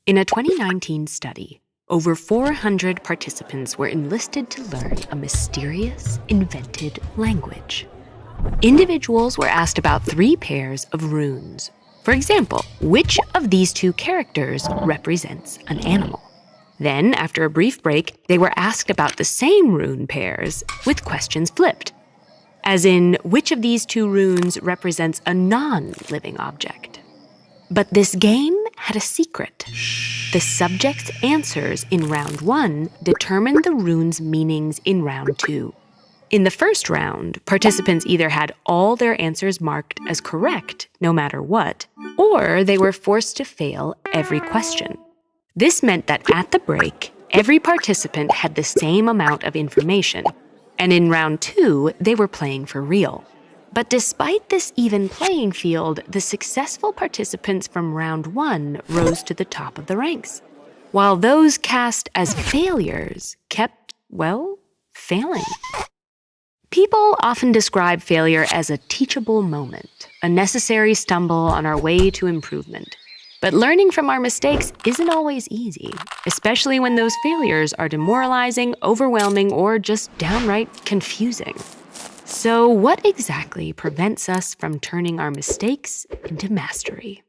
In a 2019 study, over 400 participants were enlisted to learn a mysterious, invented language. Individuals were asked about 3 pairs of runes. For example, which of these 2 characters represents an animal? Then, after a brief break, they were asked about the same rune pairs with questions flipped. As in, which of these 2 runes represents a non-living object? But this game had a secret. The subject's answers in round 1 determined the rune's meanings in round 2. In the first round, participants either had all their answers marked as correct, no matter what, or they were forced to fail every question. This meant that at the break, every participant had the same amount of information, and in round 2, they were playing for real. But despite this even playing field, the successful participants from round 1 rose to the top of the ranks, while those cast as failures kept, failing. People often describe failure as a teachable moment, a necessary stumble on our way to improvement. But learning from our mistakes isn't always easy, especially when those failures are demoralizing, overwhelming, or just downright confusing. So what exactly prevents us from turning our mistakes into mastery?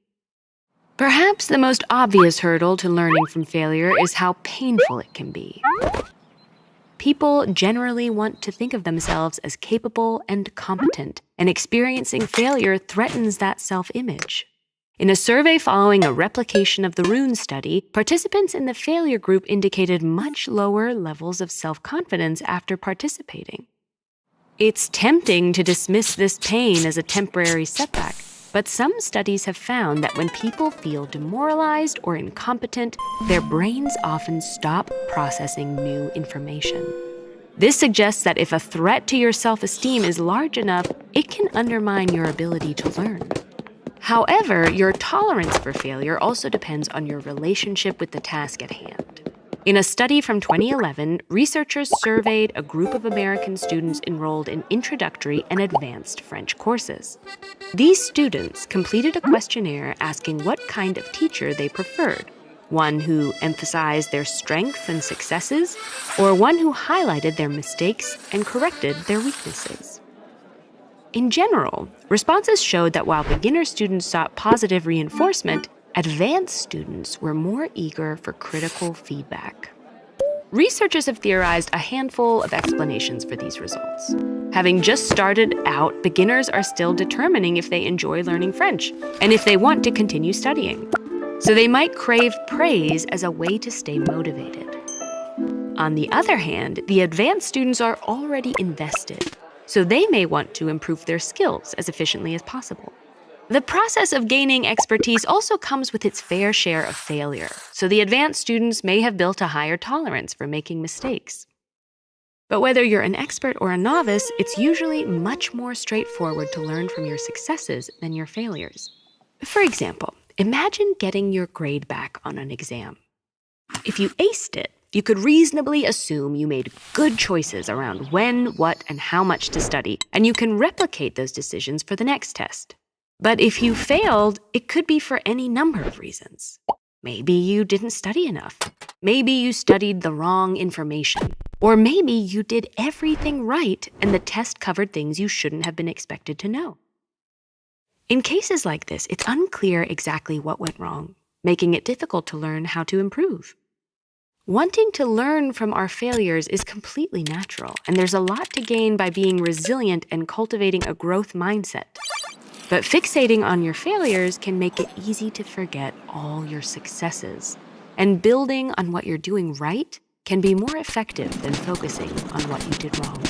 Perhaps the most obvious hurdle to learning from failure is how painful it can be. People generally want to think of themselves as capable and competent, and experiencing failure threatens that self-image. In a survey following a replication of the Rune study, participants in the failure group indicated much lower levels of self-confidence after participating. It's tempting to dismiss this pain as a temporary setback, but some studies have found that when people feel demoralized or incompetent, their brains often stop processing new information. This suggests that if a threat to your self-esteem is large enough, it can undermine your ability to learn. However, your tolerance for failure also depends on your relationship with the task at hand. In a study from 2011, researchers surveyed a group of American students enrolled in introductory and advanced French courses. These students completed a questionnaire asking what kind of teacher they preferred, one who emphasized their strengths and successes, or one who highlighted their mistakes and corrected their weaknesses. In general, responses showed that while beginner students sought positive reinforcement, advanced students were more eager for critical feedback. Researchers have theorized a handful of explanations for these results. Having just started out, beginners are still determining if they enjoy learning French and if they want to continue studying. So they might crave praise as a way to stay motivated. On the other hand, the advanced students are already invested, so they may want to improve their skills as efficiently as possible. The process of gaining expertise also comes with its fair share of failure, so the advanced students may have built a higher tolerance for making mistakes. But whether you're an expert or a novice, it's usually much more straightforward to learn from your successes than your failures. For example, imagine getting your grade back on an exam. If you aced it, you could reasonably assume you made good choices around when, what, and how much to study, and you can replicate those decisions for the next test. But if you failed, it could be for any number of reasons. Maybe you didn't study enough. Maybe you studied the wrong information. Or maybe you did everything right and the test covered things you shouldn't have been expected to know. In cases like this, it's unclear exactly what went wrong, making it difficult to learn how to improve. Wanting to learn from our failures is completely natural, and there's a lot to gain by being resilient and cultivating a growth mindset. But fixating on your failures can make it easy to forget all your successes. And building on what you're doing right can be more effective than focusing on what you did wrong.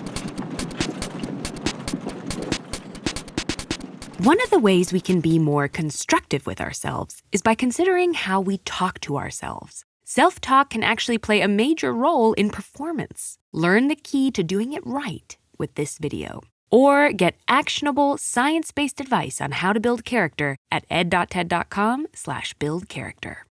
One of the ways we can be more constructive with ourselves is by considering how we talk to ourselves. Self-talk can actually play a major role in performance. Learn the key to doing it right with this video. Or get actionable, science-based advice on how to build character at ed.ted.com/buildcharacter.